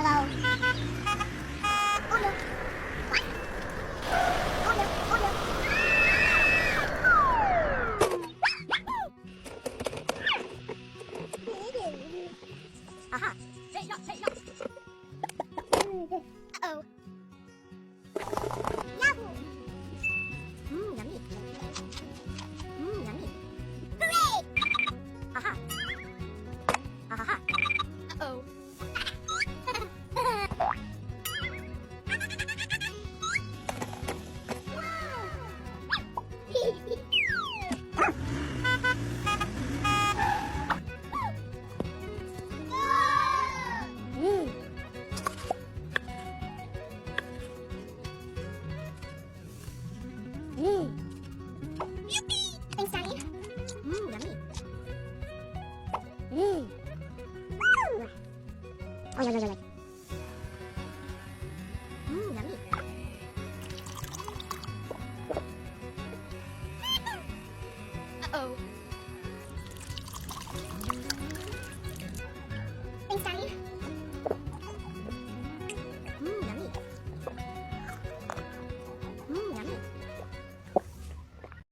Hello. Oh no. What? Oh no. Oh no. Aha. Hey, no, hey, no. Uh-oh. Yahoo! Yummy. Yummy. Hooray! Aha. Aha. Uh-oh. Yippee! Thanks, Daddy. Yummy. Woo! Oh, yeah. Yummy. Uh-oh.